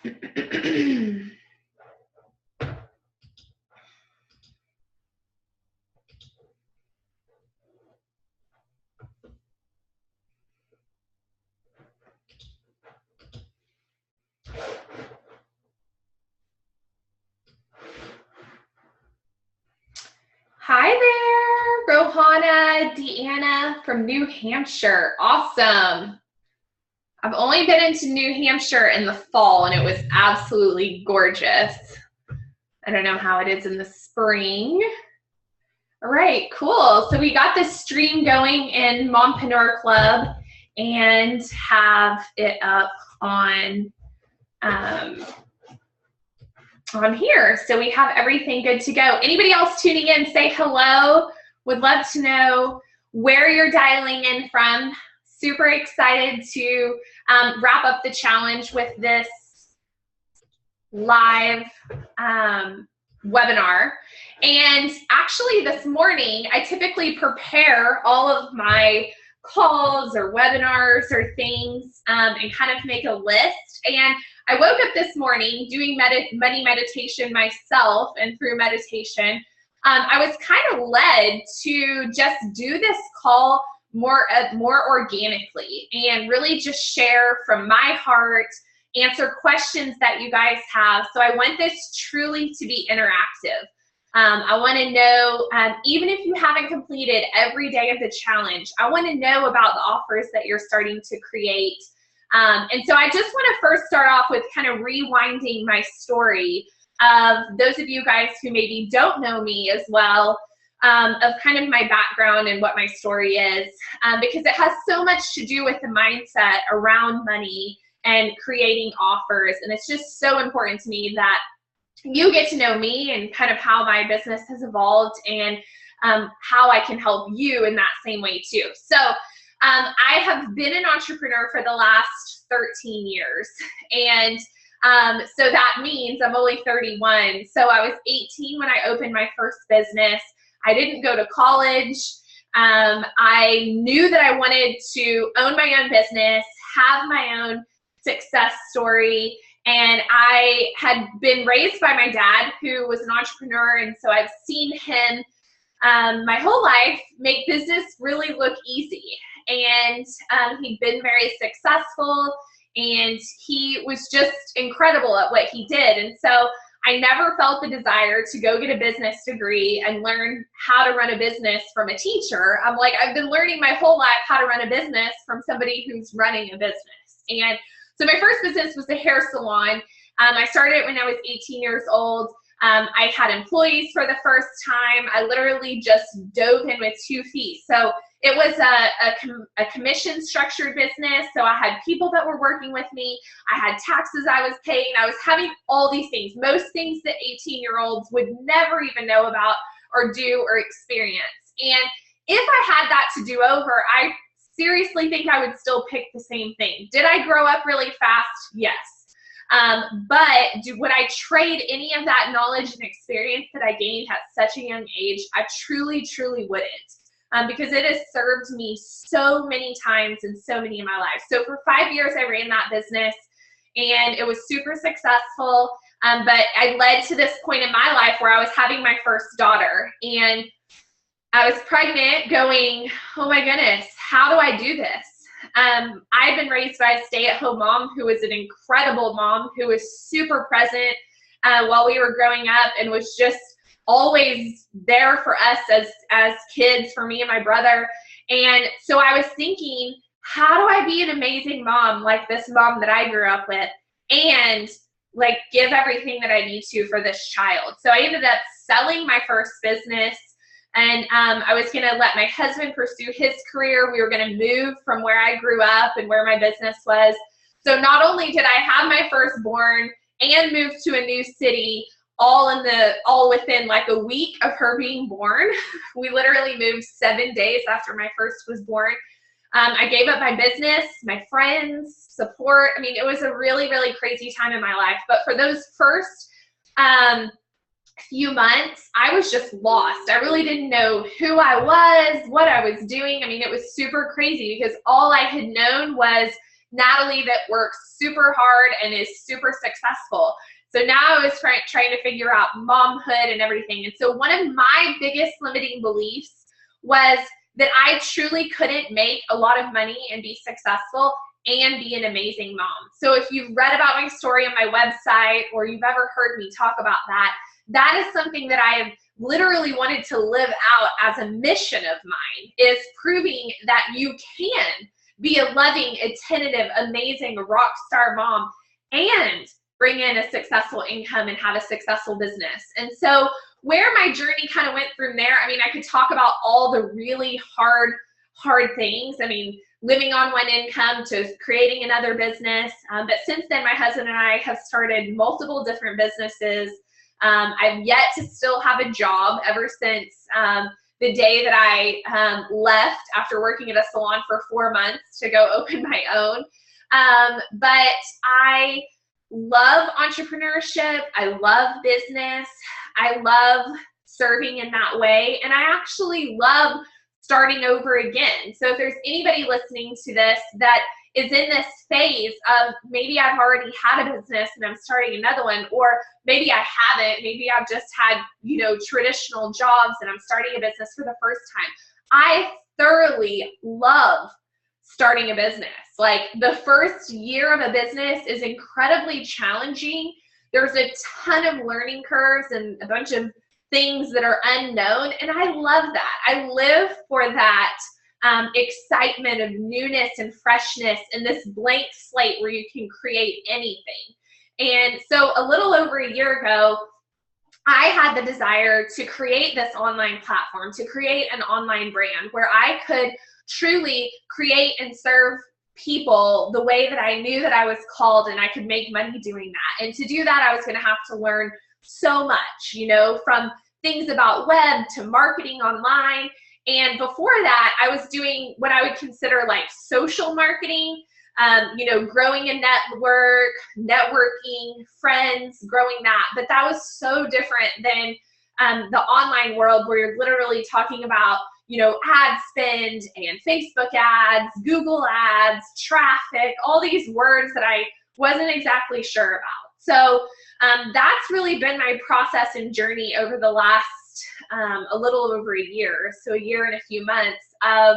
Hi there, Rohana, Deanna from New Hampshire. Awesome. I've only been into New Hampshire in the fall and it was absolutely gorgeous. I don't know how it is in the spring. All right, cool. So we got this stream going in Mompreneur Club and have it up on here. So we have everything good to go. Anybody else tuning in, say hello. Would love to know where you're dialing in from. Super excited to wrap up the challenge with this live webinar. And actually this morning, I typically prepare all of my calls or webinars or things and kind of make a list. And I woke up this morning doing money meditation myself, and through meditation, I was kind of led to just do this call more organically and really just share from my heart, answer questions that you guys have. So I want this truly to be interactive. I want to know, even if you haven't completed every day of the challenge, I want to know about the offers that you're starting to create. And so I just want to first start off with kind of rewinding my story of those of you guys who maybe don't know me as well, of kind of my background and what my story is, because it has so much to do with the mindset around money and creating offers. And it's just so important to me that you get to know me and kind of how my business has evolved and how I can help you in that same way too. So I have been an entrepreneur for the last 13 years. And so that means I'm only 31. So I was 18 when I opened my first business. I didn't go to college. I knew that I wanted to own my own business, have my own success story. And I had been raised by my dad, who was an entrepreneur. And so I've seen him my whole life make business really look easy. And he'd been very successful, and he was just incredible at what he did. And so I never felt the desire to go get a business degree and learn how to run a business from a teacher. I'm like, I've been learning my whole life how to run a business from somebody who's running a business. And so my first business was a hair salon. I started it when I was 18 years old. I had employees for the first time. I literally just dove in with 2 feet. So it was a commission structured business. So I had people that were working with me. I had taxes I was paying. I was having all these things, most things that 18-year-olds would never even know about or do or experience. And if I had that to do over, I seriously think I would still pick the same thing. Did I grow up really fast? Yes. But would I trade any of that knowledge and experience that I gained at such a young age? I truly, truly wouldn't, because it has served me so many times and so many in my life. So for 5 years, I ran that business, and it was super successful. But I led to this point in my life where I was having my first daughter, and I was pregnant going, oh my goodness, how do I do this? I've been raised by a stay-at-home mom who was an incredible mom, who was super present while we were growing up and was just always there for us as kids, for me and my brother. And so I was thinking, how do I be an amazing mom like this mom that I grew up with and like give everything that I need to for this child? So I ended up selling my first business. And I was going to let my husband pursue his career. We were going to move from where I grew up and where my business was. So not only did I have my firstborn and move to a new city, all within like a week of her being born. We literally moved 7 days after my first was born. I gave up my business, my friends, support. I mean, it was a really, really crazy time in my life. But for those first few months, I was just lost. I really didn't know who I was, what I was doing. I mean, it was super crazy because all I had known was Natalie that works super hard and is super successful. So now I was trying to figure out momhood and everything. And so one of my biggest limiting beliefs was that I truly couldn't make a lot of money and be successful and be an amazing mom. So if you've read about my story on my website, or you've ever heard me talk about that, that is something that I have literally wanted to live out as a mission of mine, is proving that you can be a loving, attentive, amazing rock star mom and bring in a successful income and have a successful business. And so where my journey kind of went from there, I mean, I could talk about all the really hard things. I mean, living on one income to creating another business. But since then, my husband and I have started multiple different businesses. I've yet to still have a job ever since the day that I left after working at a salon for 4 months to go open my own. But I love entrepreneurship. I love business. I love serving in that way. And I actually love starting over again. So if there's anybody listening to this that is in this phase of maybe I've already had a business and I'm starting another one, or maybe I haven't, maybe I've just had, you know, traditional jobs and I'm starting a business for the first time. I thoroughly love starting a business. Like, the first year of a business is incredibly challenging. There's a ton of learning curves and a bunch of things that are unknown, and I love that. I live for that excitement of newness and freshness and this blank slate where you can create anything. And so a little over a year ago, I had the desire to create this online platform, to create an online brand where I could truly create and serve people the way that I knew that I was called, and I could make money doing that. And to do that, I was going to have to learn so much, you know, from things about web to marketing online. And before that, I was doing what I would consider like social marketing, you know, growing a network, networking, friends, growing that. But that was so different than the online world, where you're literally talking about, you know, ad spend and Facebook ads, Google ads, traffic, all these words that I wasn't exactly sure about. So that's really been my process and journey over the last a little over a year, so a year and a few months of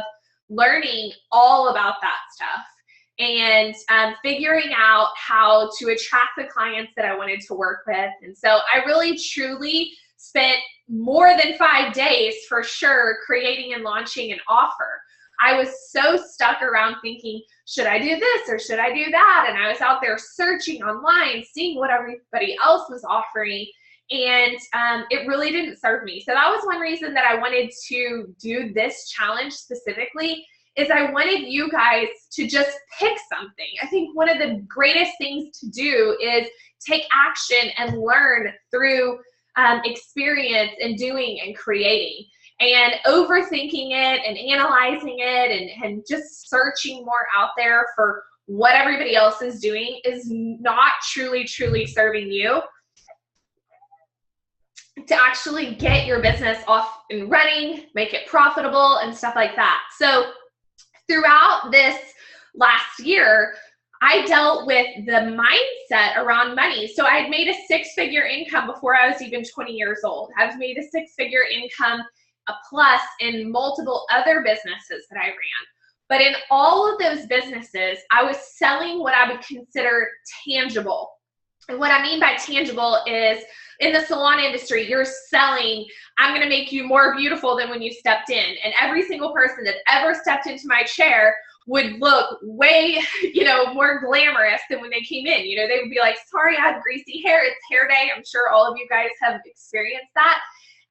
learning all about that stuff and figuring out how to attract the clients that I wanted to work with. And so I really truly spent more than 5 days for sure creating and launching an offer. I was so stuck around thinking, should I do this or should I do that? And I was out there searching online, seeing what everybody else was offering, and it really didn't serve me. So that was one reason that I wanted to do this challenge specifically, is I wanted you guys to just pick something. I think one of the greatest things to do is take action and learn through experience and doing and creating. And overthinking it and analyzing it and just searching more out there for what everybody else is doing is not truly serving you to actually get your business off and running, make it profitable and stuff like that. So throughout this last year, I dealt with the mindset around money. So I had made a 6-figure income before I was even 20 years old. I've made a 6-figure income plus in multiple other businesses that I ran. But in all of those businesses, I was selling what I would consider tangible. And what I mean by tangible is, in the salon industry, you're selling, I'm going to make you more beautiful than when you stepped in. And every single person that ever stepped into my chair would look way, you know, more glamorous than when they came in. You know, they would be like, sorry, I have greasy hair. It's hair day. I'm sure all of you guys have experienced that.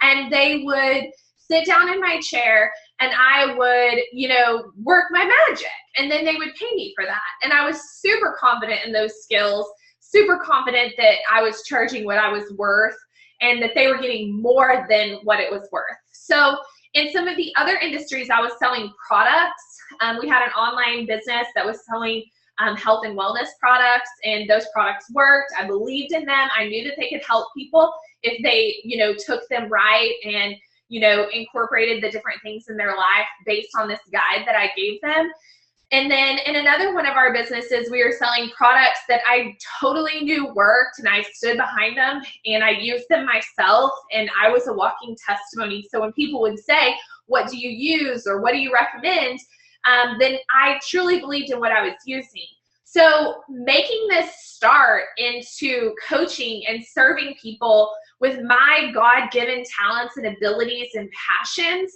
And they would sit down in my chair and I would, you know, work my magic. And then they would pay me for that. And I was super confident in those skills, super confident that I was charging what I was worth and that they were getting more than what it was worth. So in some of the other industries, I was selling products. We had an online business that was selling health and wellness products, and those products worked. I believed in them. I knew that they could help people if they, you know, took them right and, you know, incorporated the different things in their life based on this guide that I gave them. And then in another one of our businesses, we were selling products that I totally knew worked, and I stood behind them and I used them myself, and I was a walking testimony. So when people would say, what do you use or what do you recommend? Then I truly believed in what I was using. So making this start into coaching and serving people with my God-given talents and abilities and passions,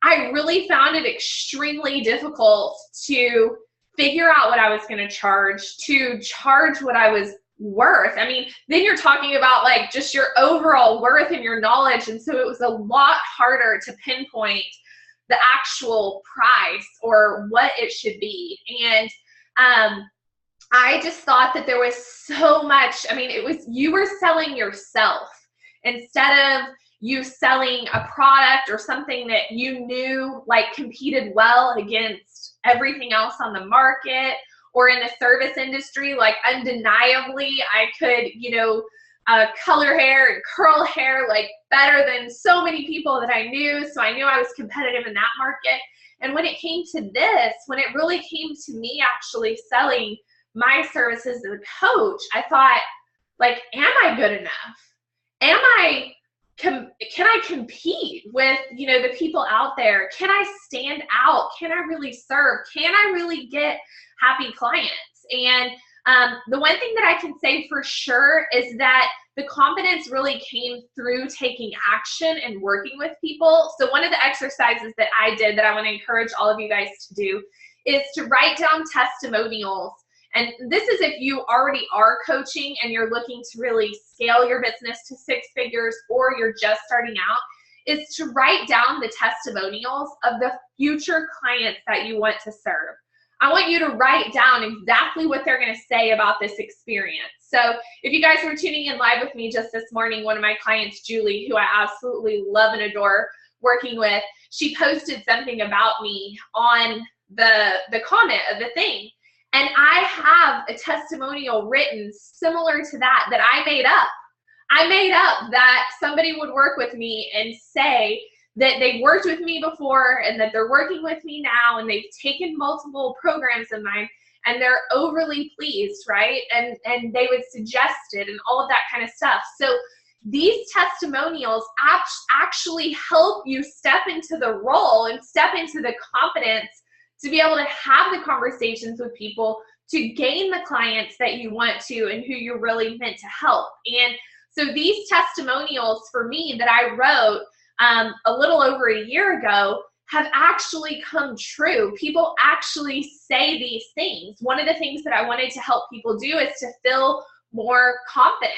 I really found it extremely difficult to figure out what I was going to charge what I was worth. I mean, then you're talking about like just your overall worth and your knowledge. And so it was a lot harder to pinpoint the actual price or what it should be. And I just thought that there was so much. I mean, you were selling yourself instead of you selling a product or something that you knew like competed well against everything else on the market. Or in the service industry, like undeniably I could, color hair and curl hair like better than so many people that I knew. So I knew I was competitive in that market. And when it came to this, when it really came to me actually selling my services as a coach, I thought, like, am I good enough? Can I compete with, the people out there? Can I stand out? Can I really serve? Can I really get happy clients? And the one thing that I can say for sure is that the confidence really came through taking action and working with people. So one of the exercises that I did that I want to encourage all of you guys to do is to write down testimonials. And this is if you already are coaching and you're looking to really scale your business to 6 figures, or you're just starting out, is to write down the testimonials of the future clients that you want to serve. I want you to write down exactly what they're going to say about this experience. So if you guys were tuning in live with me just this morning, one of my clients, Julie, who I absolutely love and adore working with, she posted something about me on the comment of the thing. And I have a testimonial written similar to that I made up. I made up that somebody would work with me and say that they worked with me before and that they're working with me now and they've taken multiple programs of mine and they're overly pleased, right? And they would suggest it and all of that kind of stuff. So these testimonials actually help you step into the role and step into the confidence to be able to have the conversations with people, to gain the clients that you want to and who you're really meant to help. And so these testimonials for me that I wrote a little over a year ago have actually come true. People actually say these things. One of the things that I wanted to help people do is to feel more confidence,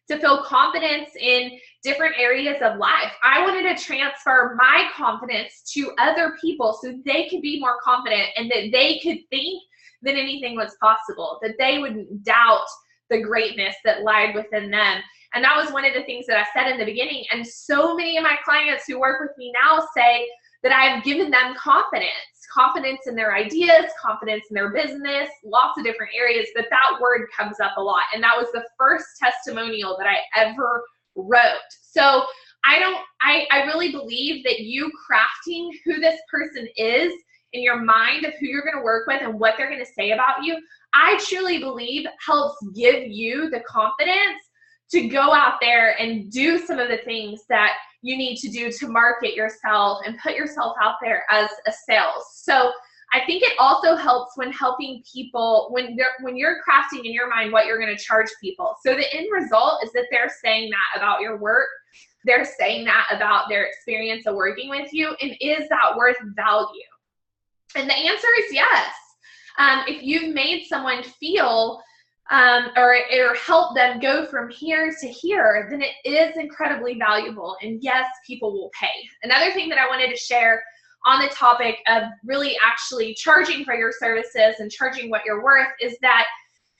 to feel confidence in different areas of life. I wanted to transfer my confidence to other people so they could be more confident and that they could think that anything was possible, that they wouldn't doubt the greatness that lied within them. And that was one of the things that I said in the beginning. And so many of my clients who work with me now say that I've given them confidence in their ideas, confidence in their business, lots of different areas, but that word comes up a lot. And that was the first testimonial that I ever wrote. So I really believe that you crafting who this person is in your mind of who you're going to work with and what they're going to say about you, I truly believe helps give you the confidence to go out there and do some of the things that you need to do to market yourself and put yourself out there as a sales. So I think it also helps when helping people, when you're crafting in your mind what you're going to charge people. So the end result is that they're saying that about your work. They're saying that about their experience of working with you. And is that worth value? And the answer is yes. If you've made someone feel or help them go from here to here, then it is incredibly valuable. And yes, people will pay. Another thing that I wanted to share on the topic of really actually charging for your services and charging what you're worth is that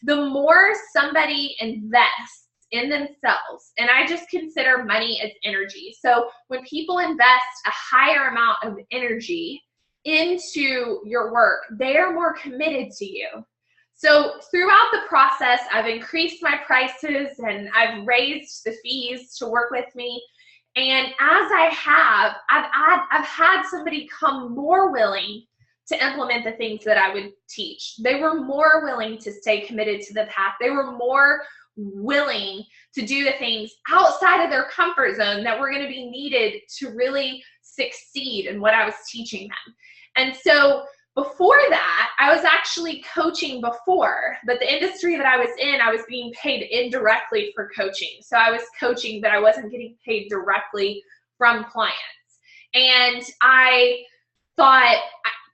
the more somebody invests in themselves, and I just consider money as energy. So when people invest a higher amount of energy into your work, they are more committed to you. So throughout the process, I've increased my prices and I've raised the fees to work with me. And as I have, I've had somebody come more willing to implement the things that I would teach. They were more willing to stay committed to the path. They were more willing to do the things outside of their comfort zone that were going to be needed to really succeed in what I was teaching them. And so before that, I was actually coaching before, but the industry that I was in, I was being paid indirectly for coaching. So I was coaching, but I wasn't getting paid directly from clients. And I thought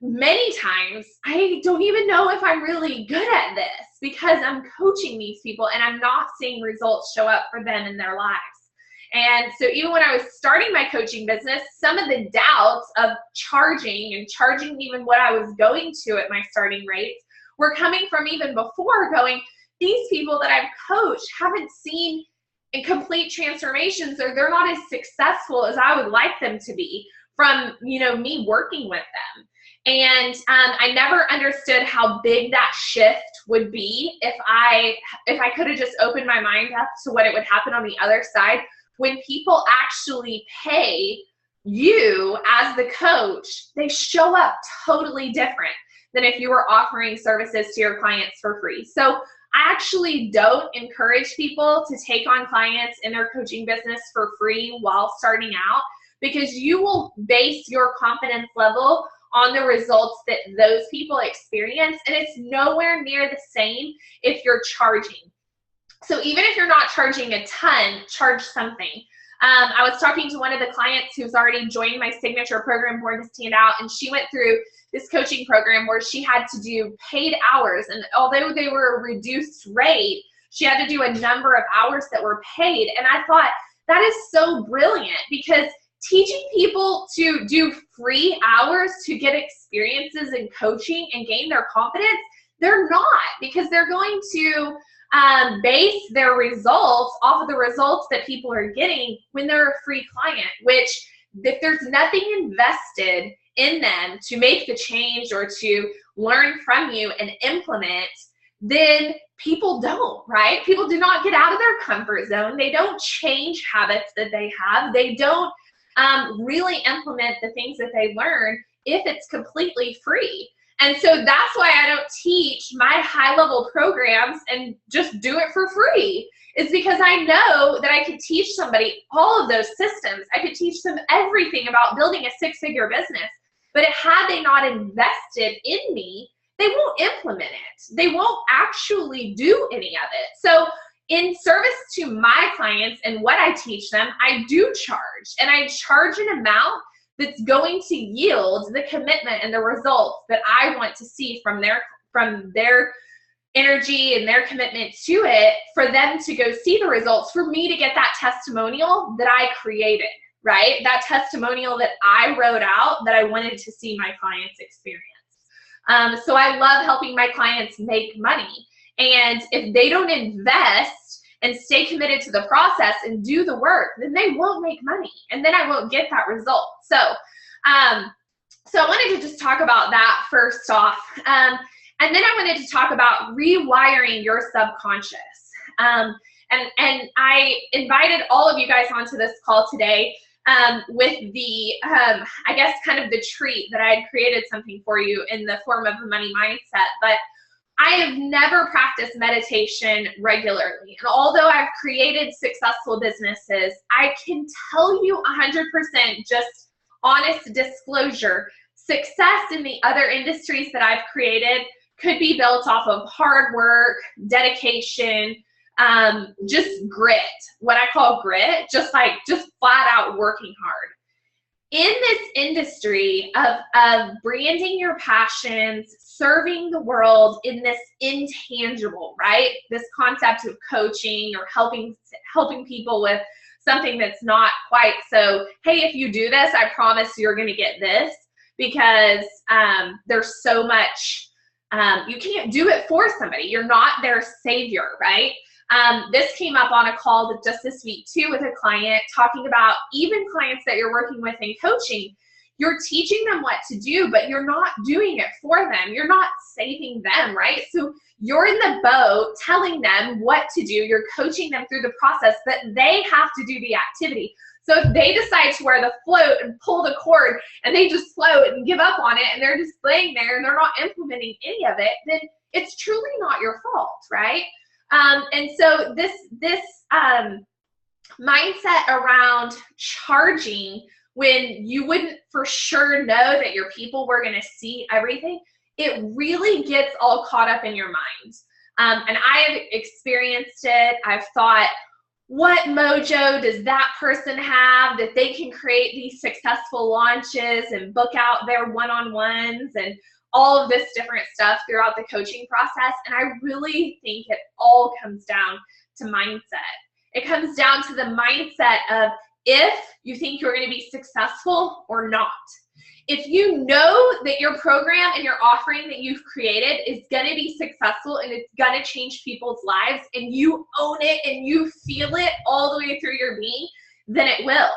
many times, I don't even know if I'm really good at this because I'm coaching these people and I'm not seeing results show up for them in their lives. And so even when I was starting my coaching business, some of the doubts of charging even what I was going to at my starting rates were coming from even before, going, these people that I've coached haven't seen complete transformations, or they're not as successful as I would like them to be from, me working with them. And I never understood how big that shift would be if I could have just opened my mind up to what it would happen on the other side when people actually pay you as the coach. They show up totally different than if you were offering services to your clients for free. So I actually don't encourage people to take on clients in their coaching business for free while starting out, because you will base your confidence level on the results that those people experience, and it's nowhere near the same if you're charging. So even if you're not charging a ton, charge something. I was talking to one of the clients who's already joined my signature program, Born to Stand Out, and she went through this coaching program where she had to do paid hours, and although they were a reduced rate, she had to do a number of hours that were paid. And I thought, that is so brilliant, because teaching people to do free hours to get experiences in coaching and gain their confidence, they're not, because they're going to base their results off of the results that people are getting when they're a free client, which if there's nothing invested in them to make the change or to learn from you and implement, then people don't, right? People do not get out of their comfort zone. They don't change habits that they have. They don't really implement the things that they learn if it's completely free. And so that's why I don't teach my high-level programs and just do it for free. It's because I know that I could teach somebody all of those systems. I could teach them everything about building a six-figure business. But had they not invested in me, they won't implement it. They won't actually do any of it. So in service to my clients and what I teach them, I do charge. And I charge an amount that's going to yield the commitment and the results that I want to see from their energy and their commitment to it, for them to go see the results, for me to get that testimonial that I created, right? That testimonial that I wrote out that I wanted to see my clients experience. So I love helping my clients make money. And if they don't invest and stay committed to the process and do the work, then they won't make money, and then I won't get that result. So I wanted to just talk about that first off. And then I wanted to talk about rewiring your subconscious. And I invited all of you guys onto this call today with the, I guess, kind of the treat that I had created something for you in the form of a money mindset. But I have never practiced meditation regularly. And although I've created successful businesses, I can tell you 100%, just honest disclosure, success in the other industries that I've created could be built off of hard work, dedication, just grit, what I call grit, just flat out working hard. In this industry of branding your passions, serving the world in this intangible, right? This concept of coaching or helping people with something that's not quite so, hey, if you do this, I promise you're going to get this, because there's so much, you can't do it for somebody. You're not their savior, right? This came up on a call just this week too with a client, talking about even clients that you're working with in coaching. You're teaching them what to do, but you're not doing it for them. You're not saving them, right? So you're in the boat telling them what to do. You're coaching them through the process, but they have to do the activity. So if they decide to wear the float and pull the cord and they just float and give up on it and they're just laying there and they're not implementing any of it, then it's truly not your fault, right? And so this mindset around charging when you wouldn't for sure know that your people were going to see everything, it really gets all caught up in your mind. And I have experienced it. I've thought, what mojo does that person have that they can create these successful launches and book out their one-on-ones and all of this different stuff throughout the coaching process? And I really think it all comes down to mindset. It comes down to the mindset of if you think you're going to be successful or not. If you know that your program and your offering that you've created is going to be successful and it's going to change people's lives and you own it and you feel it all the way through your being, then it will.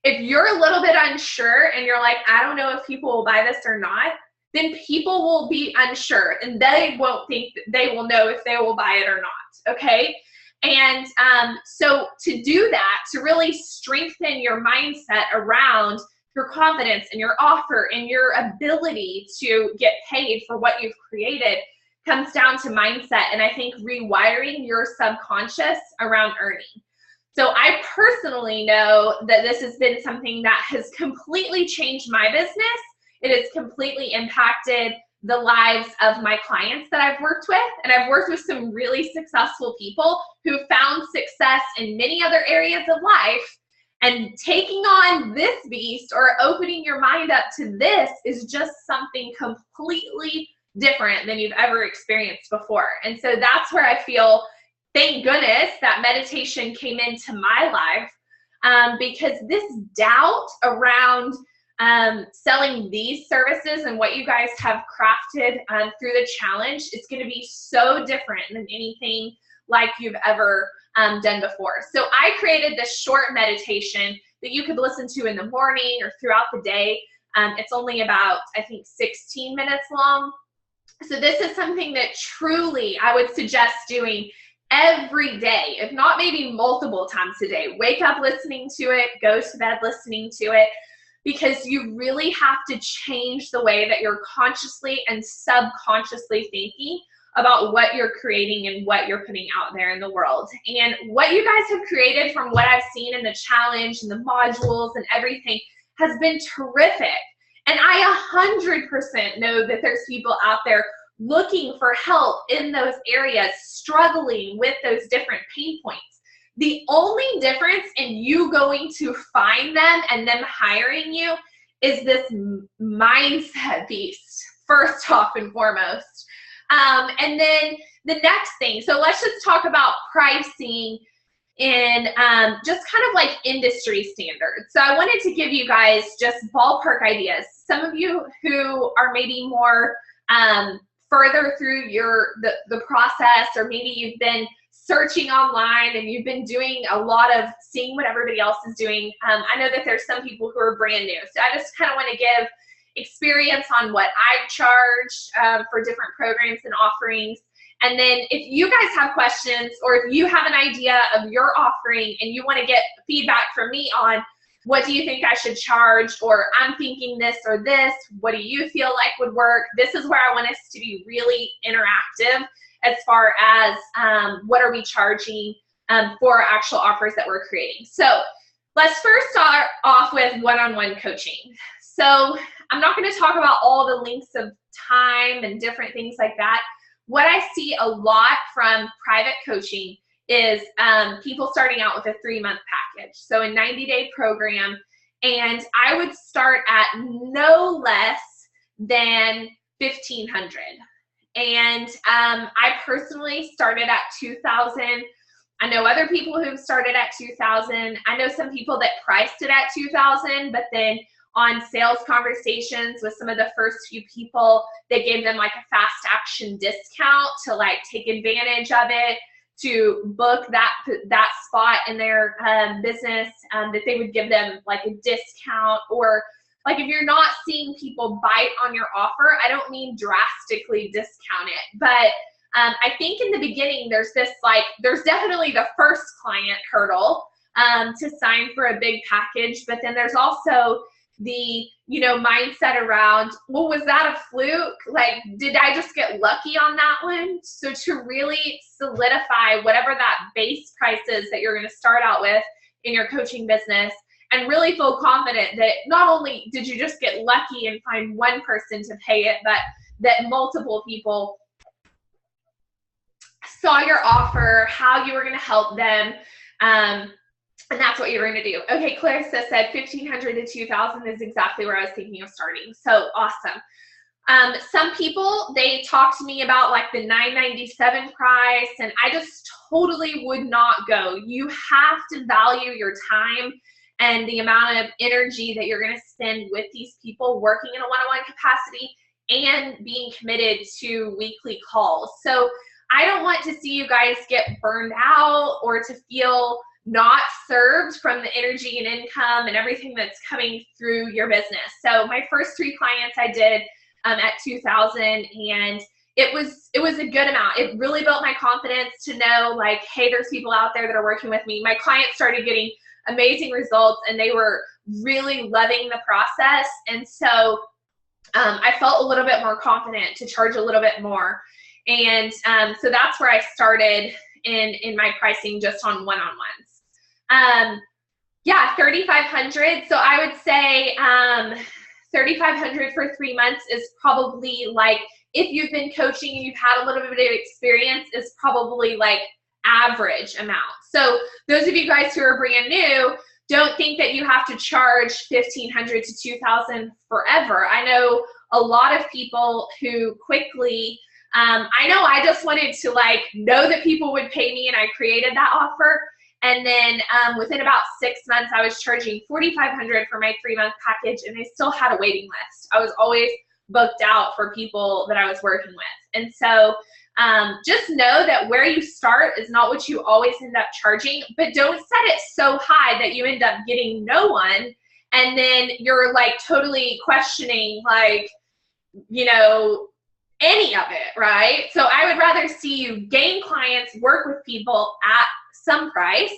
If you're a little bit unsure and you're like, I don't know if people will buy this or not, then people will be unsure and they won't think that they will know if they will buy it or not, okay? And so to do that, to really strengthen your mindset around your confidence and your offer and your ability to get paid for what you've created comes down to mindset, and I think rewiring your subconscious around earning. So I personally know that this has been something that has completely changed my business. It has completely impacted the lives of my clients that I've worked with, and I've worked with some really successful people who found success in many other areas of life. And taking on this beast or opening your mind up to this is just something completely different than you've ever experienced before. And so that's where I feel, thank goodness, that meditation came into my life, because this doubt around selling these services and what you guys have crafted through the challenge is going to be so different than anything like you've ever done before. So I created this short meditation that you could listen to in the morning or throughout the day. It's only about, I think, 16 minutes long. So this is something that truly I would suggest doing every day, if not maybe multiple times a day. Wake up listening to it, go to bed listening to it, because you really have to change the way that you're consciously and subconsciously thinking about what you're creating and what you're putting out there in the world. And what you guys have created, from what I've seen in the challenge and the modules and everything, has been terrific. And I 100% know that there's people out there looking for help in those areas, struggling with those different pain points. The only difference in you going to find them and them hiring you is this mindset beast, first off and foremost. And then the next thing, so let's just talk about pricing in just kind of like industry standards. So I wanted to give you guys just ballpark ideas. Some of you who are maybe more further through the process, or maybe you've been searching online and you've been doing a lot of seeing what everybody else is doing. I know that there's some people who are brand new. So I just kind of want to give experience on what I've charged for different programs and offerings. And then if you guys have questions, or if you have an idea of your offering and you want to get feedback from me on what do you think I should charge, or I'm thinking this or this, what do you feel like would work? This is where I want us to be really interactive as far as what are we charging for actual offers that we're creating. So let's first start off with one-on-one coaching. So I'm not going to talk about all the lengths of time and different things like that. What I see a lot from private coaching is people starting out with a 3-month package. So a 90-day program, and I would start at no less than $1,500. And I personally started at $2,000. I know other people who've started at $2,000. I know some people that priced it at $2,000, but then on sales conversations with some of the first few people, they gave them like a fast action discount to like take advantage of it, to book that spot in their business, that they would give them like a discount. Or like if you're not seeing people bite on your offer, I don't mean drastically discount it, but I think in the beginning there's this there's definitely the first client hurdle to sign for a big package. But then there's also the, mindset around, well, was that a fluke? Like, did I just get lucky on that one? So to really solidify whatever that base price is that you're going to start out with in your coaching business, and really feel confident that not only did you just get lucky and find one person to pay it, but that multiple people saw your offer, how you were going to help them, and that's what you're going to do. Okay, Clarissa said 1,500 to 2,000 is exactly where I was thinking of starting. So awesome. Some people, they talk to me about like the $997 price, and I just totally would not go. You have to value your time and the amount of energy that you're going to spend with these people working in a one-on-one capacity and being committed to weekly calls. So I don't want to see you guys get burned out or to feel not served from the energy and income and everything that's coming through your business. So my first 3 clients I did at 2,000, and it was a good amount. It really built my confidence to know, like, hey, there's people out there that are working with me. My clients started getting amazing results, and they were really loving the process. And so I felt a little bit more confident to charge a little bit more. And so that's where I started in my pricing just on one-on-ones. Yeah, 3,500. So I would say 3,500 for 3 months is probably like, if you've been coaching and you've had a little bit of experience, is probably like average amount. So those of you guys who are brand new, don't think that you have to charge 1,500 to 2,000 forever. I know a lot of people who quickly, I know I just wanted to know that people would pay me, and I created that offer. And then within about 6 months, I was charging $4,500 for my 3-month package, and I still had a waiting list. I was always booked out for people that I was working with. And so just know that where you start is not what you always end up charging, but don't set it so high that you end up getting no one, and then you're totally questioning any of it, right? So I would rather see you gain clients, work with people at some price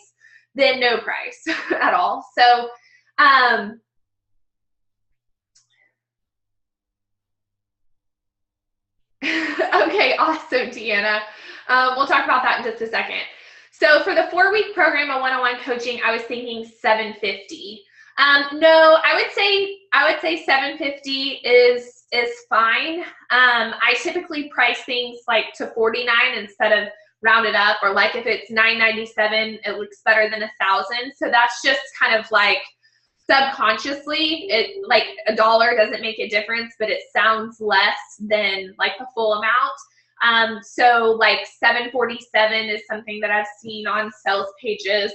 than no price at all. So okay, awesome, Deanna. We'll talk about that in just a second. So for the 4-week program of one-on-one coaching, I was thinking $750. No, I would say $750 is fine. I typically price things to $49 instead of round it up, or if it's $997, it looks better than $1,000. So that's just kind of subconsciously, it $1 doesn't make a difference, but it sounds less than the full amount. So $747 is something that I've seen on sales pages.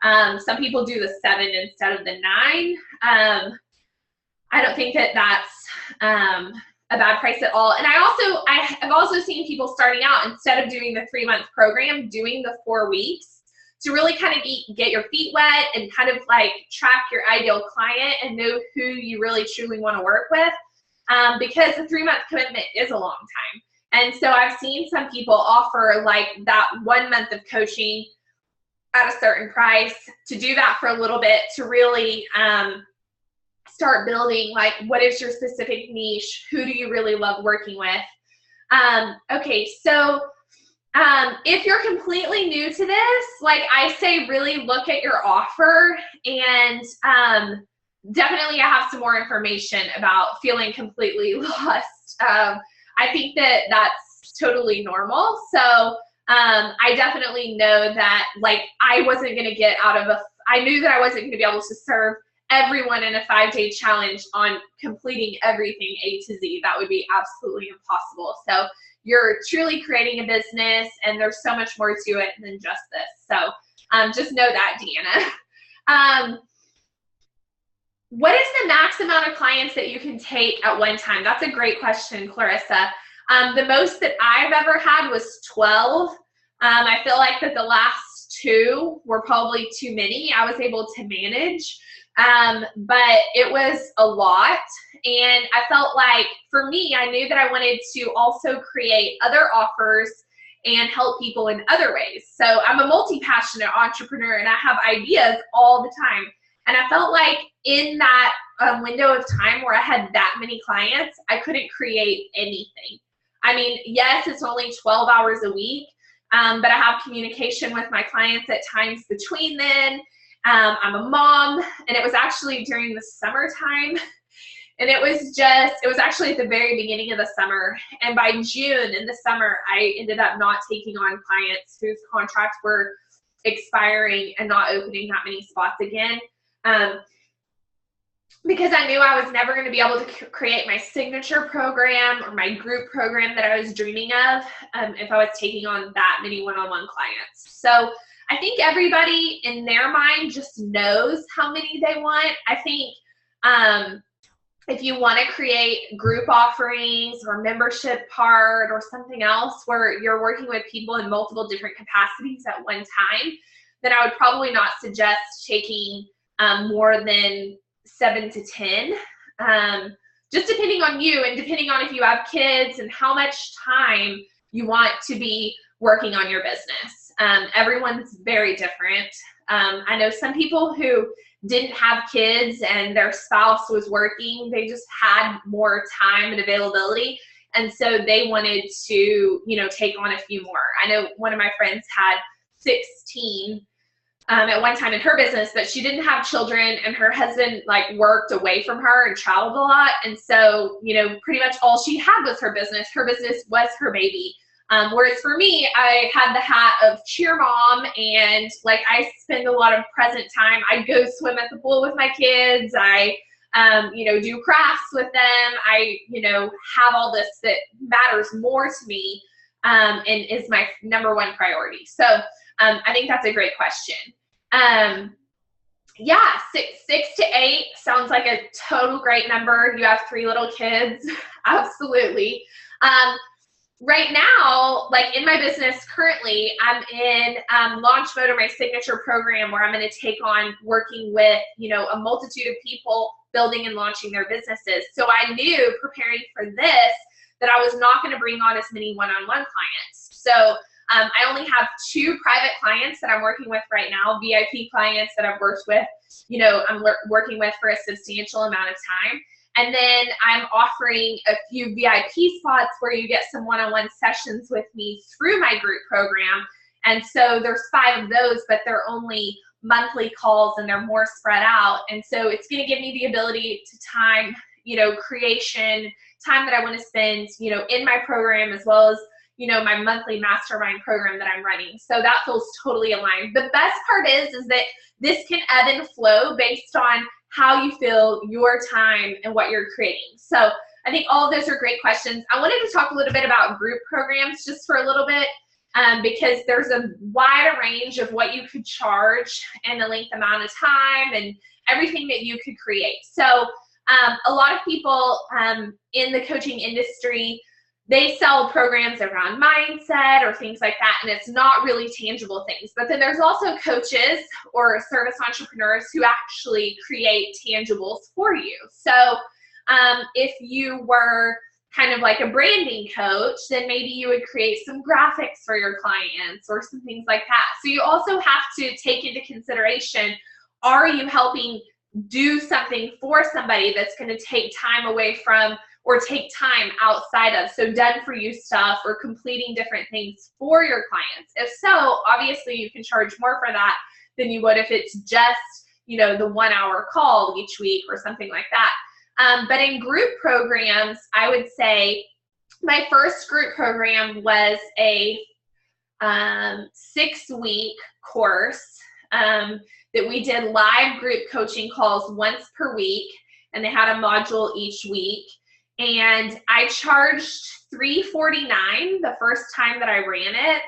Some people do the 7 instead of the 9. I don't think that that's a bad price at all. And I've also seen people starting out, instead of doing the 3-month program, doing the 4 weeks to really kind of get your feet wet and kind of track your ideal client and know who you really truly want to work with, because the 3-month commitment is a long time. And so I've seen some people offer that 1 month of coaching at a certain price, to do that for a little bit, to really start building what is your specific niche, who do you really love working with. Okay, so if you're completely new to this, I say, really look at your offer, and definitely have some more information about feeling completely lost. I think that that's totally normal. So I definitely know that I wasn't going to get out of I knew that I wasn't going to be able to serve everyone in a 5-day challenge on completing everything A to Z. That would be absolutely impossible. So you're truly creating a business, and there's so much more to it than just this. So just know that, Deanna. What is the max amount of clients that you can take at one time? That's a great question, Clarissa. The most that I've ever had was 12. I feel like that the last 2 were probably too many. I was able to manage, but it was a lot. And I felt for me, I knew that I wanted to also create other offers and help people in other ways. So I'm a multi-passionate entrepreneur and I have ideas all the time. And I felt like in that window of time where I had that many clients, I couldn't create anything. I mean, yes, it's only 12 hours a week, but I have communication with my clients at times between then. I'm a mom, and it was actually during the summertime. And it was actually at the very beginning of the summer. And by June in the summer, I ended up not taking on clients whose contracts were expiring and not opening that many spots again. Because I knew I was never going to be able to create my signature program or my group program that I was dreaming of if I was taking on that many one-on-one clients. So I think everybody in their mind just knows how many they want. I think if you want to create group offerings or membership part or something else where you're working with people in multiple different capacities at one time, then I would probably not suggest taking more than 7 to 10, just depending on you and depending on if you have kids and how much time you want to be working on your business. Everyone's very different. I know some people who didn't have kids and their spouse was working, they just had more time and availability. And so they wanted to, you know, take on a few more. I know one of my friends had 16 at one time in her business, but she didn't have children and her husband like worked away from her and traveled a lot. And so, you know, pretty much all she had was her business. Her business was her baby. Whereas for me, I had the hat of cheer mom, and like I spend a lot of present time. I go swim at the pool with my kids. I, you know, do crafts with them. I, you know, have all this that matters more to me and is my number one priority. So I think that's a great question. Yeah, six to 8 sounds like a total great number. You have 3 little kids. Absolutely. Right now, like in my business currently, I'm in launch mode of my signature program where I'm going to take on working with, you know, a multitude of people building and launching their businesses. So I knew preparing for this that I was not going to bring on as many one-on-one clients. So I only have 2 private clients that I'm working with right now, VIP clients that I've worked with, you know, I'm working with for a substantial amount of time. And then I'm offering a few VIP spots where you get some one-on-one sessions with me through my group program. And so there's 5 of those, but they're only monthly calls and they're more spread out. And so it's going to give me the ability to time, you know, creation, time that I want to spend, you know, in my program as well as, you know, my monthly mastermind program that I'm running. So that feels totally aligned. The best part is that this can ebb and flow based on how you feel, your time, and what you're creating. So I think all of those are great questions. I wanted to talk a little bit about group programs just for a little bit because there's a wide range of what you could charge and the length amount of time and everything that you could create. So a lot of people in the coaching industry, they sell programs around mindset or things like that, and it's not really tangible things. But then there's also coaches or service entrepreneurs who actually create tangibles for you. So if you were kind of like a branding coach, then maybe you would create some graphics for your clients or some things like that. So you also have to take into consideration, are you helping do something for somebody that's going to take time away from or take time outside of, so done for you stuff or completing different things for your clients. If so, obviously you can charge more for that than you would if it's just, you know, the 1-hour call each week or something like that. But in group programs, I would say my first group program was a 6-week course that we did live group coaching calls once per week, and they had a module each week. And I charged $349 the first time that I ran it.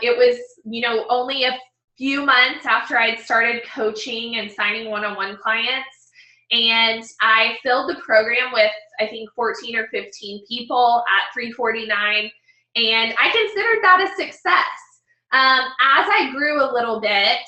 It was, you know, only a few months after I'd started coaching and signing one-on-one clients. And I filled the program with, I think, 14 or 15 people at $349. And I considered that a success. As I grew a little bit,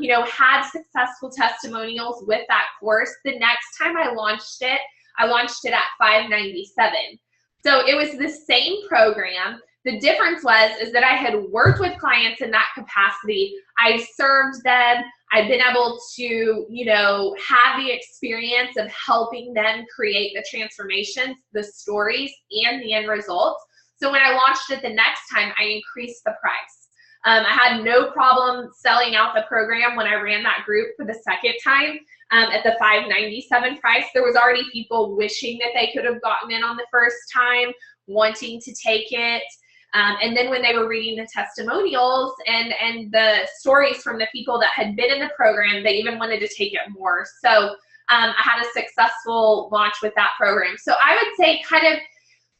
you know, had successful testimonials with that course, the next time I launched it at $597. So it was the same program, The difference is that I had worked with clients in that capacity. I served them. I've been able to, you know, have the experience of helping them create the transformations, the stories, and the end results. So when I launched it the next time, I increased the price. I had no problem selling out the program when I ran that group for the second time at the $597 price. There was already people wishing that they could have gotten in on the first time, wanting to take it. And then when they were reading the testimonials and the stories from the people that had been in the program, they even wanted to take it more. So I had a successful launch with that program. So I would say kind of,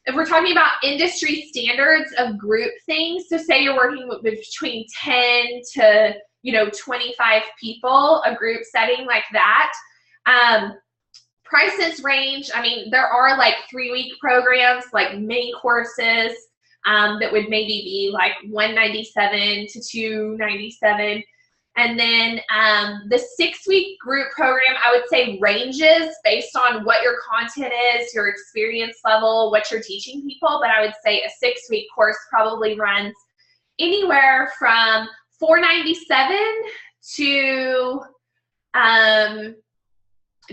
if we're talking about industry standards of group things, so say you're working with between 10 to, you know, 25 people, a group setting like that, prices range. I mean, there are like 3-week programs, like mini courses, that would maybe be like $197 to $297. And then the 6-week group program, I would say ranges based on what your content is, your experience level, what you're teaching people. But I would say a 6-week course probably runs anywhere from $497 to,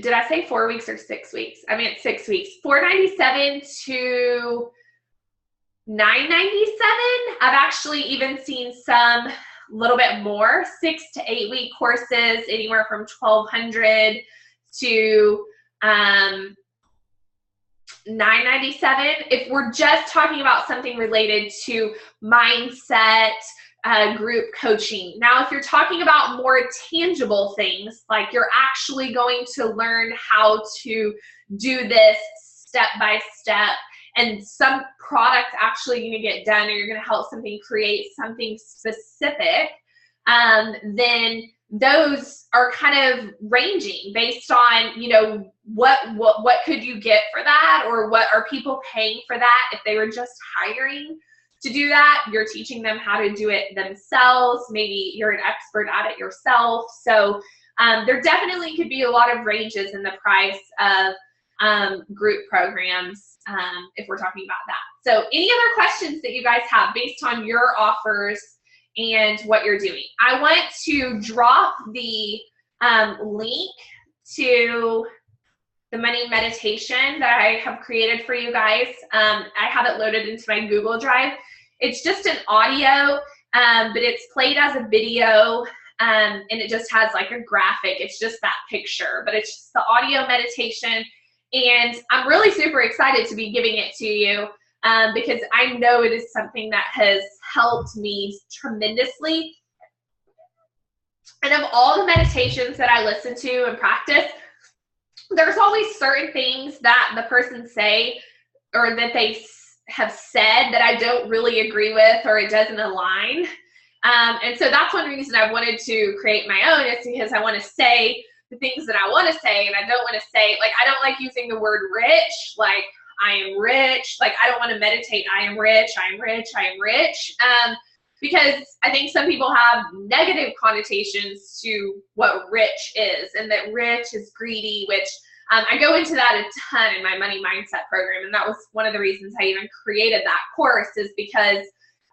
did I say 4 weeks or 6 weeks? I mean, it's 6 weeks. $497 to $997. I've actually even seen some little bit more, 6 to 8 week courses, anywhere from $1,200 to $997. If we're just talking about something related to mindset, group coaching. Now, if you're talking about more tangible things, like you're actually going to learn how to do this step by step, and some product's actually going to get done, or you're going to help something create something specific, then those are kind of ranging based on, you know, what could you get for that, or what are people paying for that. If they were just hiring to do that, you're teaching them how to do it themselves. Maybe you're an expert at it yourself. So there definitely could be a lot of ranges in the price of group programs, if we're talking about that. So any other questions that you guys have based on your offers and what you're doing? I want to drop the link to the money meditation that I have created for you guys. I have it loaded into my Google Drive. It's just an audio, but it's played as a video, and it just has like a graphic. It's just that picture, but it's just the audio meditation. And I'm really super excited to be giving it to you because I know it is something that has helped me tremendously. And of all the meditations that I listen to and practice, there's always certain things that the person say or that they have said that I don't really agree with, or it doesn't align. And so that's one reason I wanted to create my own, is because I want to say the things that I want to say, and I don't want to say, like, I don't like using the word rich, like I am rich. Like, I don't want to meditate, I am rich, I am rich, I am rich. Because I think some people have negative connotations to what rich is, and that rich is greedy, which I go into that a ton in my money mindset program. And that was one of the reasons I even created that course, is because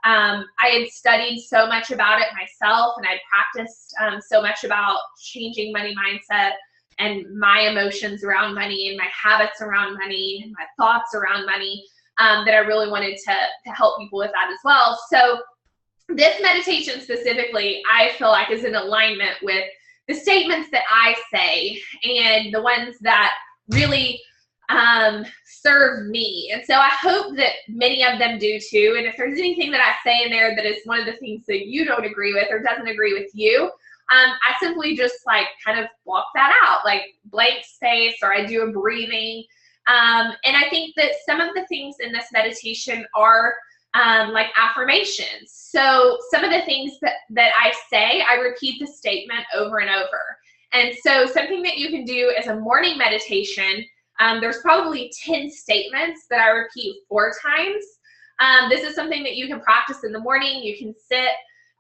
I had studied so much about it myself, and I'd practiced so much about changing money mindset and my emotions around money and my habits around money and my thoughts around money, that I really wanted to help people with that as well. So this meditation specifically, I feel like, is in alignment with the statements that I say and the ones that really serve me. And so I hope that many of them do too. And if there's anything that I say in there that is one of the things that you don't agree with or doesn't agree with you, I simply just like kind of block that out, like blank space, or I do a breathing. And I think that some of the things in this meditation are like affirmations. So some of the things that I say, I repeat the statement over and over. And so something that you can do as a morning meditation, there's probably 10 statements that I repeat 4 times. This is something that you can practice in the morning. You can sit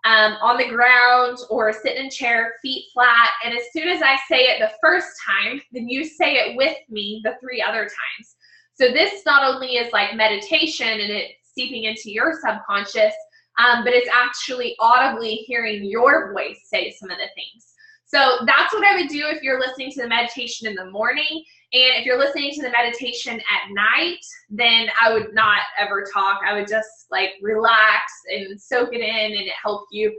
on the ground or sit in a chair, feet flat. And as soon as I say it the first time, then you say it with me the 3 other times. So this not only is like meditation, and it seeping into your subconscious, but it's actually audibly hearing your voice say some of the things. So that's what I would do if you're listening to the meditation in the morning. And if you're listening to the meditation at night, then I would not ever talk. I would just like relax and soak it in, and it helped you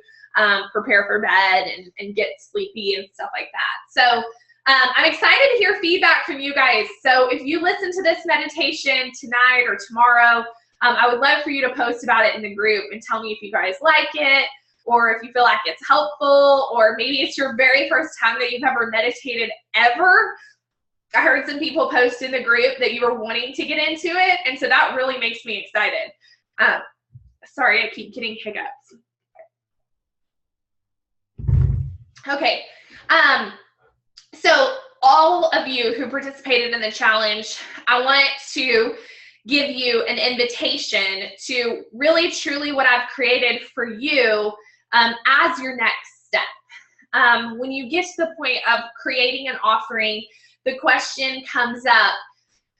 prepare for bed and get sleepy and stuff like that. So I'm excited to hear feedback from you guys. So if you listen to this meditation tonight or tomorrow, I would love for you to post about it in the group and tell me if you guys like it, or if you feel like it's helpful, or maybe it's your very first time that you've ever meditated ever. I heard some people post in the group that you were wanting to get into it, and so that really makes me excited. Sorry, I keep getting hiccups. Okay, so all of you who participated in the challenge, I want to give you an invitation to really truly what I've created for you as your next step. When you get to the point of creating an offering, the question comes up,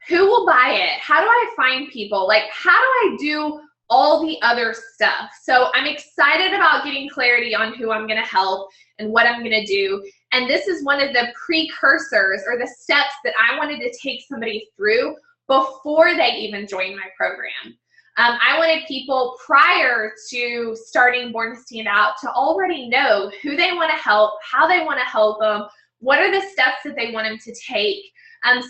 who will buy it? How do I find people? Like, how do I do all the other stuff? So I'm excited about getting clarity on who I'm going to help and what I'm going to do. And this is one of the precursors or the steps that I wanted to take somebody through before they even join my program. I wanted people prior to starting Born to Stand Out to already know who they want to help, how they want to help them, what are the steps that they want them to take.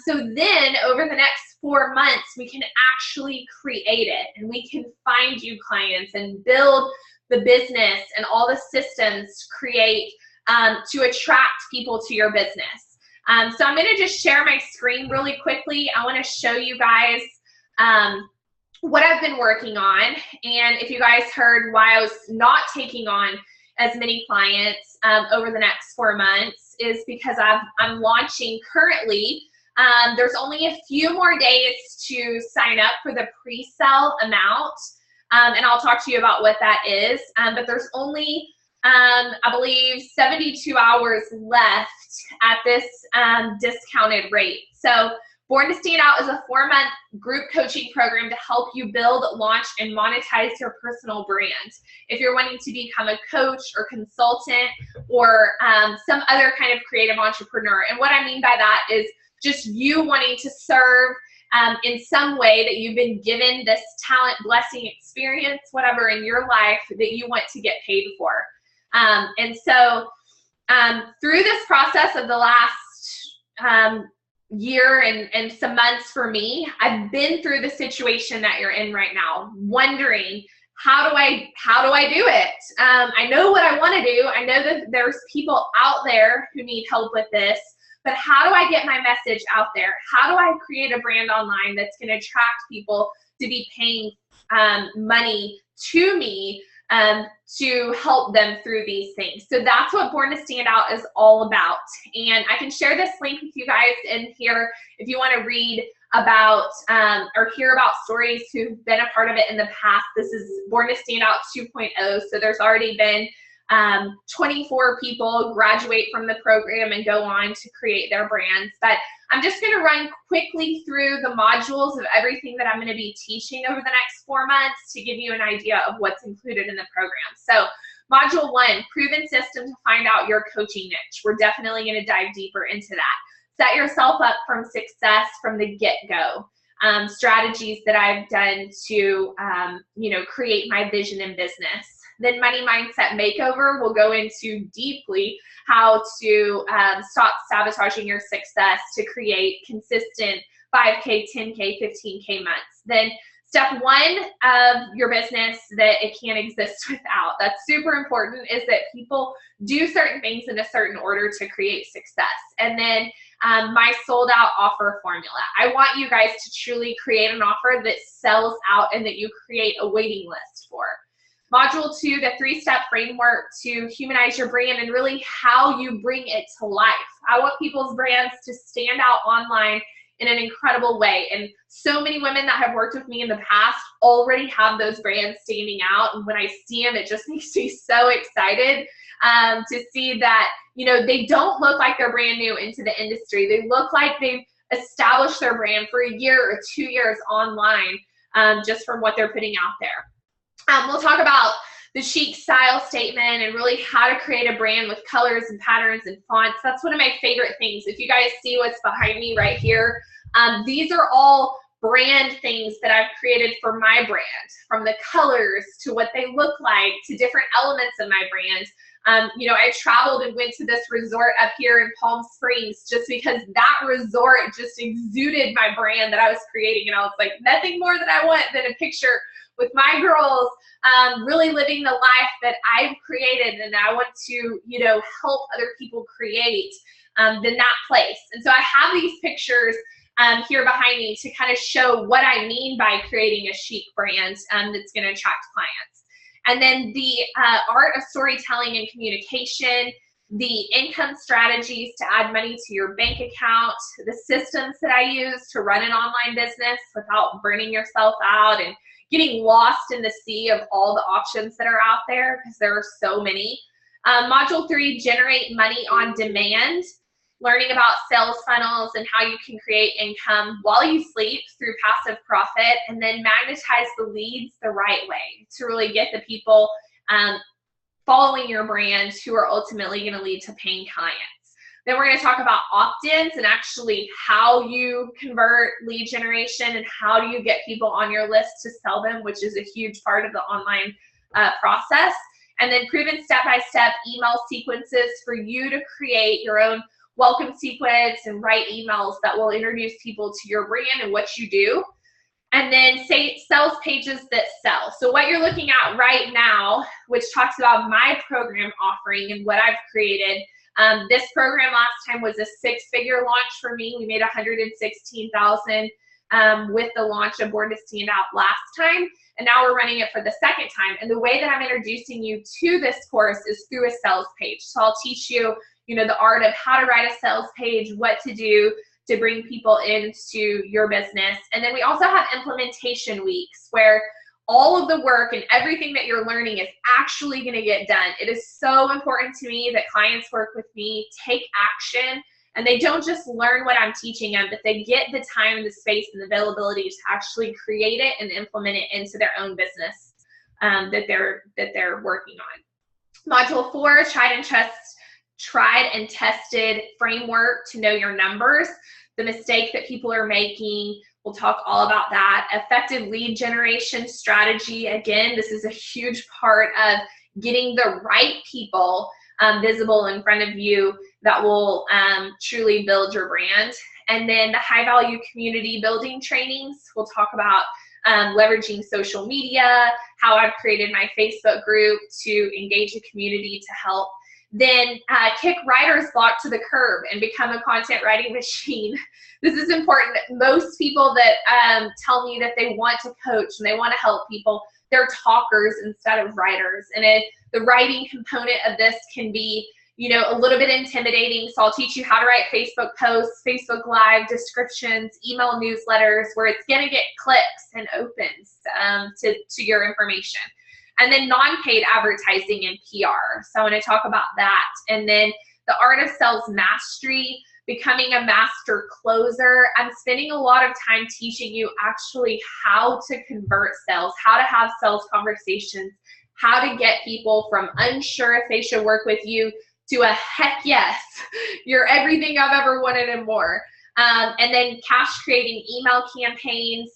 So then over the next 4 months, we can actually create it, and we can find you clients and build the business and all the systems to create to attract people to your business. So I'm going to just share my screen really quickly. I want to show you guys what I've been working on. And if you guys heard why I was not taking on as many clients over the next 4 months is because I'm launching currently. There's only a few more days to sign up for the pre-sale amount. And I'll talk to you about what that is. But there's only, I believe, 72 hours left at this discounted rate. So Born to Stand Out is a 4-month group coaching program to help you build, launch, and monetize your personal brand. If you're wanting to become a coach or consultant or some other kind of creative entrepreneur. And what I mean by that is just you wanting to serve in some way that you've been given this talent, blessing, experience, whatever in your life that you want to get paid for. And so through this process of the last year and some months for me, I've been through the situation that you're in right now, wondering how do I do it? I know what I want to do. I know that there's people out there who need help with this, but how do I get my message out there? How do I create a brand online that's going to attract people to be paying money to me to help them through these things? So that's what Born to Stand Out is all about. And I can share this link with you guys in here if you want to read about or hear about stories who've been a part of it in the past. This is Born to Stand Out 2.0. So there's already been 24 people graduate from the program and go on to create their brands. But I'm just going to run quickly through the modules of everything that I'm going to be teaching over the next 4 months to give you an idea of what's included in the program. So module 1, proven system to find out your coaching niche. We're definitely going to dive deeper into that. Set yourself up from success from the get-go. Strategies that I've done to, create my vision in business. Then Money Mindset Makeover will go into deeply how to stop sabotaging your success to create consistent 5K, 10K, 15K months. Then step 1 of your business that it can't exist without. That's super important, is that people do certain things in a certain order to create success. And then my sold out offer formula. I want you guys to truly create an offer that sells out and that you create a waiting list for. Module 2, the 3-step framework to humanize your brand and really how you bring it to life. I want people's brands to stand out online in an incredible way. And so many women that have worked with me in the past already have those brands standing out. And when I see them, it just makes me so excited to see that, they don't look like they're brand new into the industry. They look like they've established their brand for a year or 2 years online. just from what they're putting out there. We'll talk about the chic style statement and really how to create a brand with colors and patterns and fonts. That's one of my favorite things. If you guys see what's behind me right here, these are all brand things that I've created for my brand, from the colors to what they look like to different elements of my brand. You know, I traveled and went to this resort up here in Palm Springs just because that resort just exuded my brand that I was creating. And I was like, nothing more that I want than a picture with my girls really living the life that I've created and I want to, you know, help other people create than that place. And so I have these pictures here behind me to kind of show what I mean by creating a chic brand that's going to attract clients. And then the art of storytelling and communication, the income strategies to add money to your bank account, the systems that I use to run an online business without burning yourself out and getting lost in the sea of all the options that are out there, because there are so many. Module 3, generate money on demand, learning about sales funnels and how you can create income while you sleep through passive profit, and then magnetize the leads the right way to really get the people following your brand who are ultimately going to lead to paying clients. Then we're going to talk about opt-ins and actually how you convert lead generation and how do you get people on your list to sell them, which is a huge part of the online process. And then proven step-by-step email sequences for you to create your own welcome sequence and write emails that will introduce people to your brand and what you do. And then sales pages that sell. So what you're looking at right now, which talks about my program offering and what I've created. This program last time was a 6-figure launch for me. We made $116,000 with the launch of Born to Stand Out last time. And now we're running it for the second time. And the way that I'm introducing you to this course is through a sales page. So I'll teach you, you know, the art of how to write a sales page, what to do to bring people into your business. And then we also have implementation weeks where all of the work and everything that you're learning is actually going to get done. It is so important to me that clients work with me, take action, and they don't just learn what I'm teaching them, but they get the time and the space and the availability to actually create it and implement it into their own business that they're working on. Module 4, tried and tested framework to know your numbers, the mistake that people are making. We'll talk all about that. Effective lead generation strategy. Again, this is a huge part of getting the right people visible in front of you that will truly build your brand. And then the high value community building trainings. We'll talk about leveraging social media, how I've created my Facebook group to engage a community to help. Then kick writer's block to the curb and become a content writing machine. This is important. Most people that tell me that they want to coach and they want to help people, they're talkers instead of writers. And the writing component of this can be, you know, a little bit intimidating. So I'll teach you how to write Facebook posts, Facebook Live descriptions, email newsletters, where it's going to get clicks and opens to your information. And then non-paid advertising and PR. So I want to talk about that. And then the art of sales mastery, becoming a master closer. I'm spending a lot of time teaching you actually how to convert sales, how to have sales conversations, how to get people from unsure if they should work with you to a heck yes, you're everything I've ever wanted and more. And then cash creating email campaigns,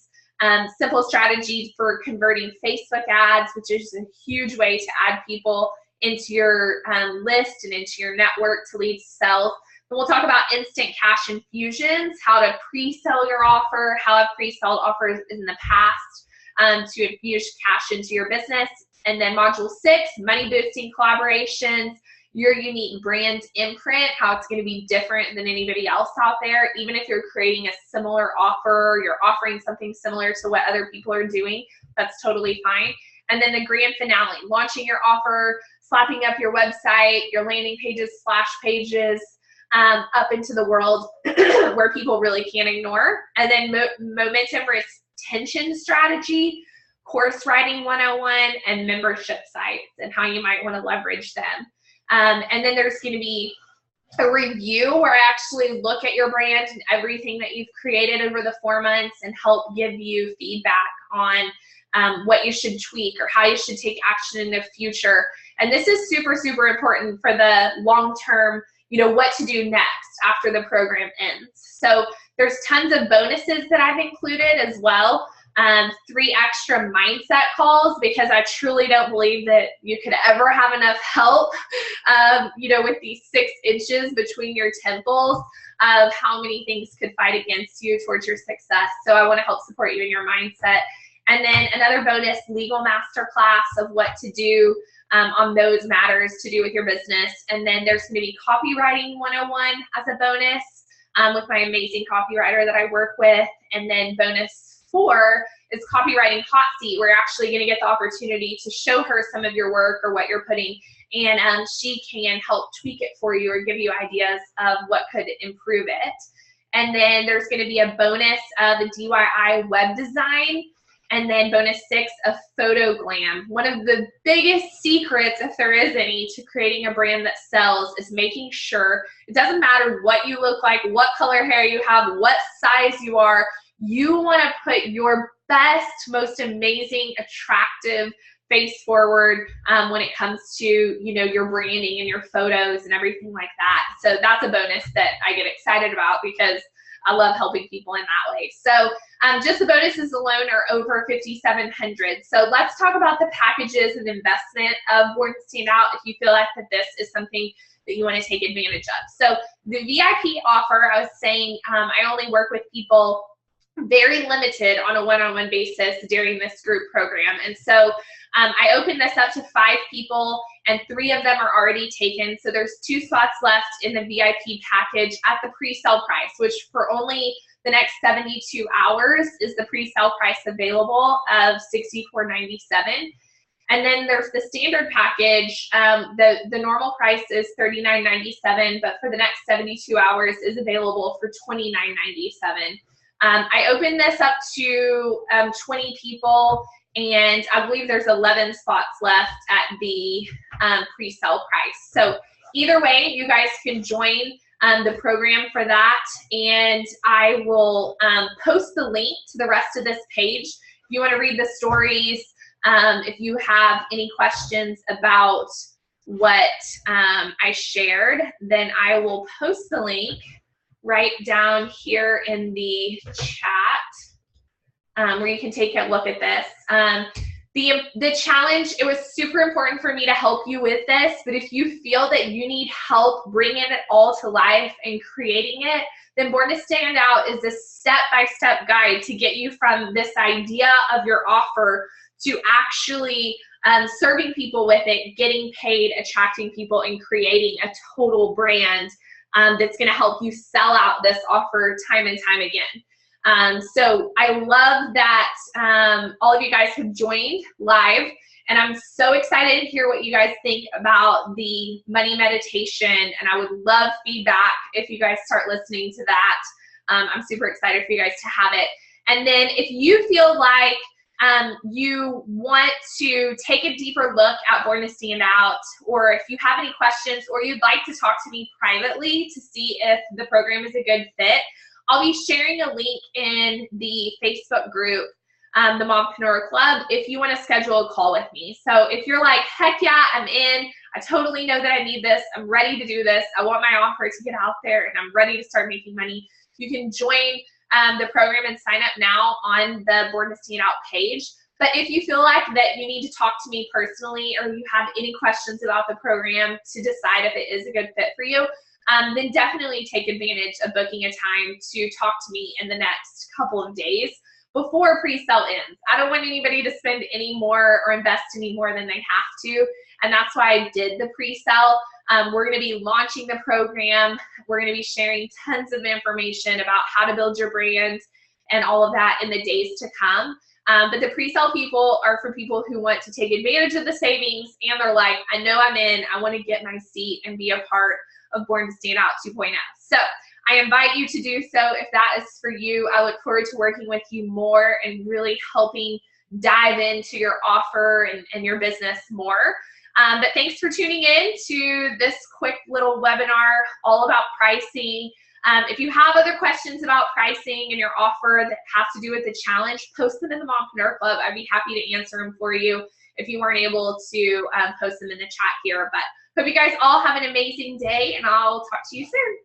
simple strategies for converting Facebook ads, which is a huge way to add people into your list and into your network to lead sales. And we'll talk about instant cash infusions, how to pre-sell your offer, how I've pre-sold offers in the past to infuse cash into your business. And then module 6, money boosting collaborations, your unique brand imprint, how it's going to be different than anybody else out there. Even if you're creating a similar offer, you're offering something similar to what other people are doing, that's totally fine. And then the grand finale, launching your offer, slapping up your website, your landing pages, splash pages, up into the world where people really can't ignore. And then momentum retention strategy, course writing 101, and membership sites and how you might want to leverage them. And then there's going to be a review where I actually look at your brand and everything that you've created over the 4 months and help give you feedback on what you should tweak or how you should take action in the future. And this is super, super important for the long-term, what to do next after the program ends. So there's tons of bonuses that I've included as well. 3 extra mindset calls, because I truly don't believe that you could ever have enough help, with these 6 inches between your temples of how many things could fight against you towards your success. So I want to help support you in your mindset. And then another bonus legal masterclass of what to do on those matters to do with your business. And then there's going to be copywriting 101 as a bonus with my amazing copywriter that I work with. And then bonus 4 is copywriting hot seat, where you're actually going to get the opportunity to show her some of your work or what you're putting, and she can help tweak it for you or give you ideas of what could improve it. And then there's going to be a bonus of the DIY web design. And then bonus 6, a photo glam. One of the biggest secrets, if there is any, to creating a brand that sells is making sure it doesn't matter what you look like, what color hair you have, what size you are. You want to put your best, most amazing, attractive face forward when it comes to, your branding and your photos and everything like that. So that's a bonus that I get excited about because I love helping people in that way. So just the bonuses alone are over $5,700. So let's talk about the packages and investment of Born to Stand Out if you feel like that this is something that you want to take advantage of. So the VIP offer, I was saying, I only work with people very limited on a one-on-one basis during this group program. And so I opened this up to 5 people, and 3 of them are already taken. So there's 2 spots left in the VIP package at the pre-sale price, which for only the next 72 hours is the pre-sale price available of $64.97. And then there's the standard package. The normal price is $39.97, but for the next 72 hours is available for $29.97. I opened this up to 20 people, and I believe there's 11 spots left at the pre-sale price. So either way, you guys can join the program for that, and I will post the link to the rest of this page. If you want to read the stories, if you have any questions about what I shared, then I will post the link right down here in the chat where you can take a look at this. The challenge, it was super important for me to help you with this, but if you feel that you need help bringing it all to life and creating it, then Born to Stand Out is a step-by-step guide to get you from this idea of your offer to actually serving people with it, getting paid, attracting people, and creating a total brand that's going to help you sell out this offer time and time again. So I love that all of you guys have joined live, and I'm so excited to hear what you guys think about the money meditation, and I would love feedback if you guys start listening to that. I'm super excited for you guys to have it. And then if you feel like you want to take a deeper look at Born to Stand Out, or if you have any questions, or you'd like to talk to me privately to see if the program is a good fit, I'll be sharing a link in the Facebook group, the Mompreneur Club, if you want to schedule a call with me. So if you're like, heck yeah, I'm in, I totally know that I need this, I'm ready to do this, I want my offer to get out there, and I'm ready to start making money, you can join the program and sign up now on the Born to Stand Out page. But if you feel like that you need to talk to me personally, or you have any questions about the program to decide if it is a good fit for you, then definitely take advantage of booking a time to talk to me in the next couple of days before pre-sale ends. I don't want anybody to spend any more or invest any more than they have to, and that's why I did the pre-sale. We're going to be launching the program. We're going to be sharing tons of information about how to build your brand and all of that in the days to come. But the pre-sale people are for people who want to take advantage of the savings, and they're like, I know I'm in, I want to get my seat and be a part of Born to Stand Out 2.0. So I invite you to do so if that is for you. I look forward to working with you more and really helping dive into your offer and your business more. But thanks for tuning in to this quick little webinar all about pricing. If you have other questions about pricing and your offer that has to do with the challenge, post them in the Mompreneur Club. I'd be happy to answer them for you if you weren't able to post them in the chat here. But hope you guys all have an amazing day, and I'll talk to you soon.